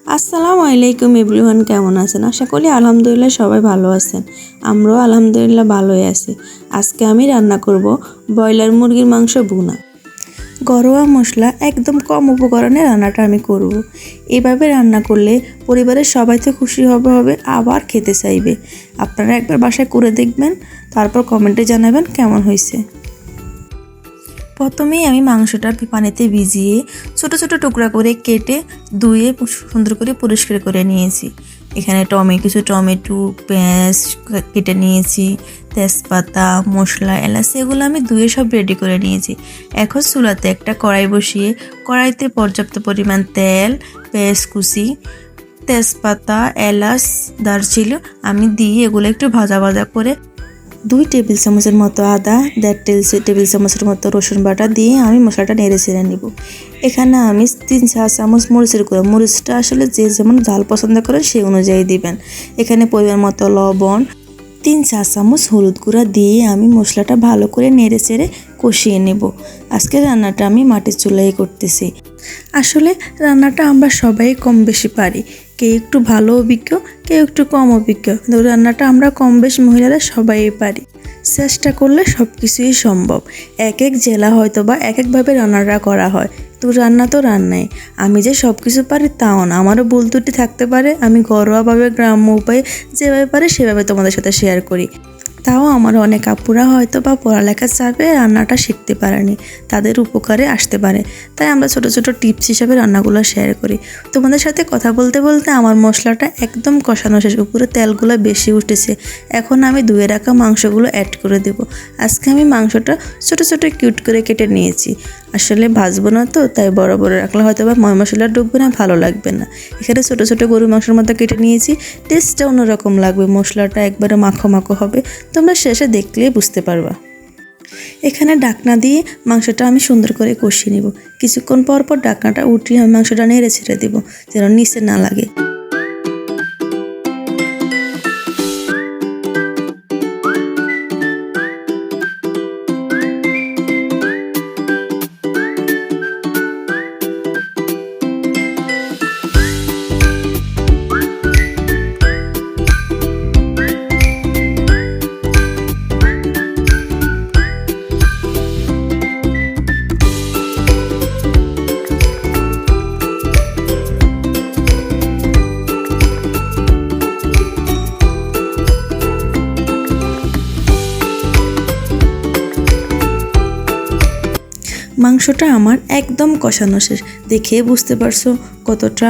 আসসালামু আলাইকুম এভরিওয়ান, কেমন আছেন? আশা করি আলহামদুলিল্লাহ সবাই ভালো আছেন। আমরাও আলহামদুলিল্লাহ ভালোই আছি। আজকে আমি রান্না করব ব্রয়লার মুরগির মাংস ভুনা। ঘরোয়া মশলা একদম কম উপকরণে রান্নাটা আমি করব। এভাবে রান্না করলে পরিবারের সবাই তো খুশি হবে আবার খেতে চাইবে। আপনারা একবার বাসায় করে দেখবেন, তারপর কমেন্টে জানাবেন কেমন হয়েছে। প্রথমেই আমি মাংসটা পানিতে ভিজিয়ে ছোট ছোট টুকরা করে কেটে ধুয়ে সুন্দর করে পরিষ্কার করে নিয়েছি। এখানে কিছু টমেটো, পেঁয়াজ কেটে নিয়েছি, তেজপাতা, মশলা, এলাচ এগুলো আমি ধুয়ে সব রেডি করে নিয়েছি। এখন চুলাতে একটা কড়াই বসিয়ে কড়াইতে পর্যাপ্ত পরিমাণ তেল, পেঁয়াজ কুচি, তেজপাতা, এলাচ, দারচিনি আমি দিয়ে এগুলো একটু ভাজা ভাজা করে 2 টেবিল চামচের মতো আদা, 1.5 টেবিল চামচের মতো রসুন বাটা দিয়ে আমি মশলাটা নেড়ে ছেড়ে নিব। এখানে আমি 3-4 চামচ মরিচের গুঁড়ো, মরিচটা আসলে যে যেমন ঝাল পছন্দ করেন সেই অনুযায়ী দিবেন। এখানে পরিমাণ মতো লবণ, 3-4 চামচ হলুদ গুঁড়া দিয়ে আমি মশলাটা ভালো করে নেড়ে চেড়ে কষিয়ে নেব। আজকে রান্নাটা আমি মাটির চুলায় করতেছি। আসলে রান্নাটা আমরা সবাই কম বেশি পারি, কেউ একটু ভালো অভিজ্ঞ, কেউ একটু কম অভিজ্ঞ, কিন্তু রান্নাটা আমরা কম বেশি মহিলারা সবাই পারি। চেষ্টা করলে সব কিছুই সম্ভব। এক এক জেলা হয়তো বা এক একভাবে রান্নাটা করা হয়, তো রান্না তো রান্নাই। আমি যে সব কিছু পারি তাও না, আমারও ভুল ত্রুটি থাকতে পারে। আমি ঘরোয়াভাবে গ্রাম্য উপায়ে যেভাবে পারি সেভাবে তোমাদের সাথে শেয়ার করি। তাও আমার অনেক আপুরা হয়তো বা পড়ালেখার চাপে রান্নাটা শিখতে পারেনি, তাদের উপকারে আসতে পারে। তাই আমরা ছোট ছোট টিপস হিসাবে রান্নাগুলো শেয়ার করি। তোমাদের সাথে কথা বলতে বলতে আমার মশলাটা একদম কষানো শেষ, উপরে তেলগুলো বেশি উঠেছে। এখন আমি ধুয়ে রাখা মাংসগুলো অ্যাড করে দেব। আজকে আমি মাংসটা ছোট ছোট কিউট করে কেটে নিয়েছি। আসলে ভাজবো না তো, তাই বড় বড় রাখলে হয়তো বা ময় মশলা ডুববে না, ভালো লাগবে না। এখানে ছোট ছোট গরুর মাংসের মতো কেটে নিয়েছি। টেস্টটা অন্যরকম লাগবে, মশলাটা একবারে মাখো মাখো হবে, তোমরা শেষে দেখলেই বুঝতে পারবা। এখানে ঢাকনা দিয়ে মাংসটা আমি সুন্দর করে কষিয়ে নিব। কিছুক্ষণ পর পর ঢাকনাটা উঠিয়ে আমি মাংসটা নেড়ে ছেড়ে দেবো, যেন নিচে না লাগে। মাংসটা আমার একদম কষানো শেষ, দেখে বুঝতে পারছো কতটা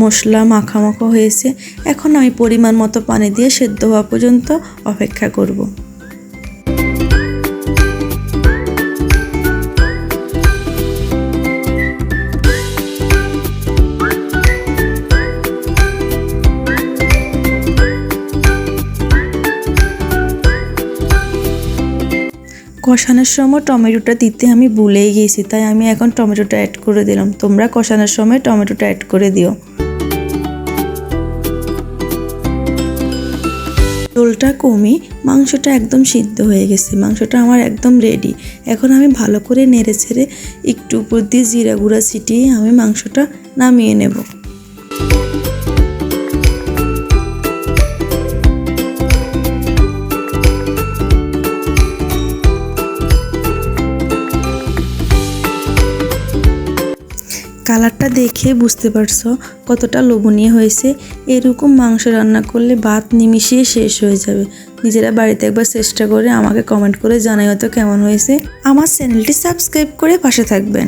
মশলা মাখামাখা হয়েছে। এখন আমি পরিমাণ মতো পানি দিয়ে সেদ্ধ হওয়া পর্যন্ত অপেক্ষা করব। কষানোর সময় টমেটোটা দিতে আমি ভুলেই গেছি, তাই আমি এখন টমেটোটা অ্যাড করে দিলাম। তোমরা কষানোর সময় টমেটোটা অ্যাড করে দিও। ঝোলটা কমে মাংসটা একদম সিদ্ধ হয়ে গেছে, মাংসটা আমার একদম রেডি। এখন আমি ভালো করে নেড়ে ছেড়ে একটু উপর দিয়ে জিরা গুঁড়া ছিটিয়ে আমি মাংসটা নামিয়ে নেব। কালারটা দেখে বুঝতে পারছো কতটা লোভনীয় হয়েছে। এরকম মাংস রান্না করলে ভাত নিমিশিয়ে শেষ হয়ে যাবে। নিজেরা বাড়িতে একবার চেষ্টা করে আমাকে কমেন্ট করে জানাই হয়তো কেমন হয়েছে। আমার চ্যানেলটি সাবস্ক্রাইব করে পাশে থাকবেন।